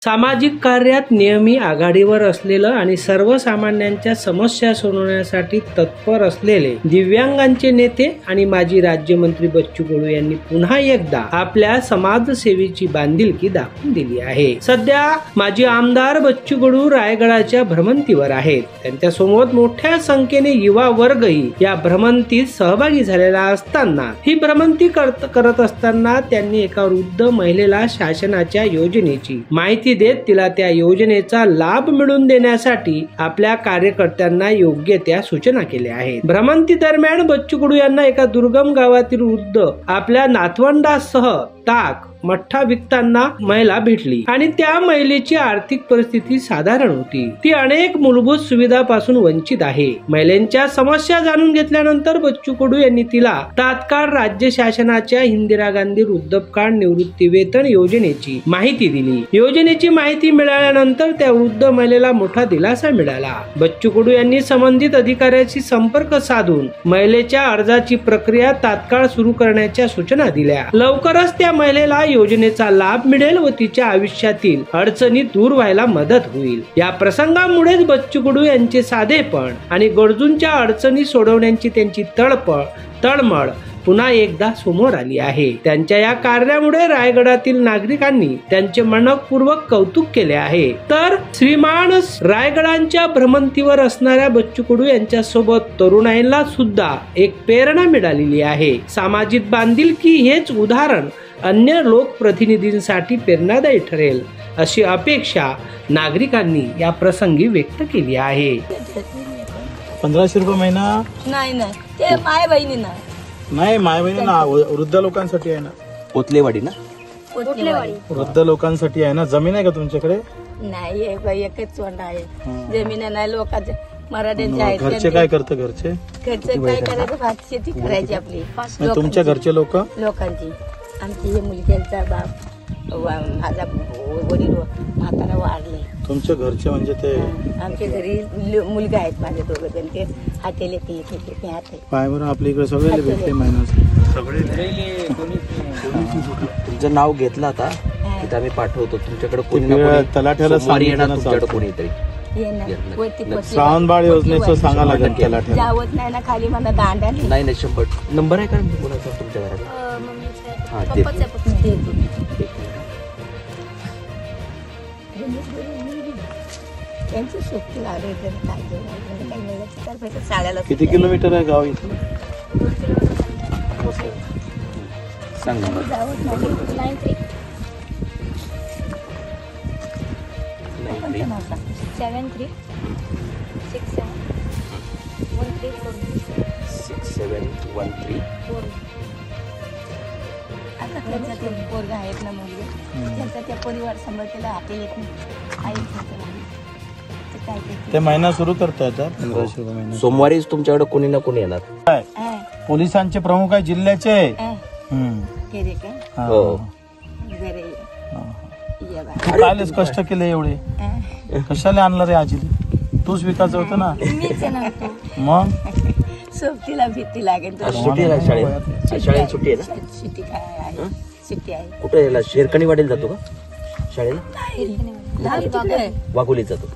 सामाजिक कार्यात नेहमी आघाडीवर असलेलं आणि सर्वसामान्यांच्या समस्या सोडवण्यासाठी तत्पर असलेले दिव्यांगांचे नेते आणि माजी राज्यमंत्री बच्चू कडू यांनी पुन्हा एकदा आपल्या समाजसेवेची बांधिलकी दाखवून दिली आहे। सध्या माजी आमदार बच्चू कडू रायगडाच्या भ्रमंतीवर आहेत। त्यांच्या समोर मोठ्या संख्येने युवा वर्गही या भ्रमंतीत सहभागी झालेला असताना ही भ्रमंती करत असताना त्यांनी एका वृद्ध महिलेला शासनाच्या योजनेची माहिती देत तिला त्या योजनेचा लाभ मिळवून देण्यासाठी आपल्या कार्यकर्त्यांना योग्य त्या सूचना केल्या आहेत। भ्रमंती दरम्यान बच्चू कडू यांना एका दुर्गम गावातील वृद्ध आपल्या नातवंडासह ताक मठ्ठा विकताना महिला भेटली आणि त्या महिलेची आर्थिक परिस्थिती साधारण होती। ती अनेक मूलभूत सुविधांपासून वंचित आहे। महिलांच्या समस्या जाणून घेतल्यानंतर बच्चू कडू यांनी तिला तात्काळ राज्य शासनाच्या इंदिरा गांधी वृद्धापकाळ निवृत्ती वेतन योजनेची माहिती दिली। योजनेची माहिती मिळाल्यानंतर त्या वृद्ध महिलेला मोठा दिलासा मिळाला। बच्चू कडू यांनी संबंधित अधिकाऱ्याशी संपर्क साधून महिलेच्या अर्जाची प्रक्रिया तात्काळ सुरू करण्याच्या सूचना दिल्या। लवकरच त्या महिलेला योजनेचा लाभ मिळेल व तिच्या आयुष्यातील अडचणी दूर व्हायला मदत होईल। या प्रसंगामुळेच बच्चू कडू यांचे साधेपण आणि गरजूंच्या अडचणी सोडवण्याची त्यांची तळमळ पुन्हा एकदा समोर आली आहे। त्यांच्या या कार्यामुळे रायगडातील नागरिकांनी त्यांचे मनपूर्वक कौतुक केले आहे। तर श्रीमान रायगडांच्या भ्रमंतीवर असणाऱ्या बच्चू कडू यांच्या सोबत तरुणाईला सुद्धा एक प्रेरणा मिळालेली आहे। सामाजिक बांधिलकी हेच उदाहरण अन्य लोकप्रतिनिधींसाठी प्रेरणादायी ठरेल अशी अपेक्षा नागरिकांनी या प्रसंगी व्यक्त केली आहे। 1500 रुपये महिना नाही ते माय बहिणींना नाही, माय बहिणींना वृद्ध लोकांसाठी आहे ना, पोतलेवाडी ना, वृद्ध लोकांसाठी आहे ना। जमीन आहे का तुमच्याकडे? नाही, एकच चोंड आहे, जमीन नाही लोकांच्या मराठ्यांच्या आहेत। घरचे काय करतात? घरचे काय करायचं, भात शेती करायची आपली। तुमच्या घरचे लोकांची आमची हे मुलग्यांचा बाप माझा वडील म्हातारा वाढले। तुमच्या घरचे म्हणजे ते आमच्या घरी मुलगा आहेत माझे दोघं जण, ते हातेले ते हाते पाय बरं आपल्या इकडे सगळे भेटले महिना सगळे। तुमचं नाव घेतलं आता तिथं आम्ही पाठवतो तुमच्याकडे कोणी तलाठ्याला तुमच्याकडे कोणीतरी श्रावणबाळ योजनेचं सांगा लागेल तलाठ्याला। जावत नाही ना खाली मला दांडा नाही 100 नंबर आहे का कोणाचा तुमच्या घरात? किती किलोमीटर आहे गाव इथं? सांग नंबर। 6713 आता त्यांचा पोरगा आहेत ना मुलगे, त्यांचा त्या परिवार सांभाळतेला हाते येत नाही। ते महिना सुरू करताय 1500 रुपये महिना। सोमवारीच तुमच्याकडे कोणी ना कोणी येणार। पोलिसांचे प्रमुख आहे जिल्ह्याचे। कालच कष्ट केले एवढे, कशाला आणलं रे आजी? तूच विकायचं होतं ना मग। सोबतीला भीती लागेल। सुट्टी आहे शाळेला सुट्टी आहे ना? सुट्टी काय आहे? सुट्टी आहे। कुठे याला शेरकणी वाढेल जातो का शाळेला? वाघोलीत जातो।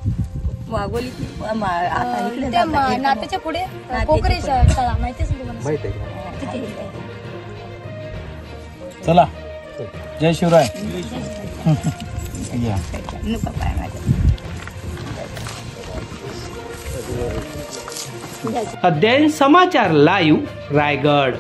वाघोली आता इकडे नात्याच्या पुढे कोकरे शाळा माहिती आहे? चला, जय शिवराय। अध्ययन समाचार लाईव्ह रायगड।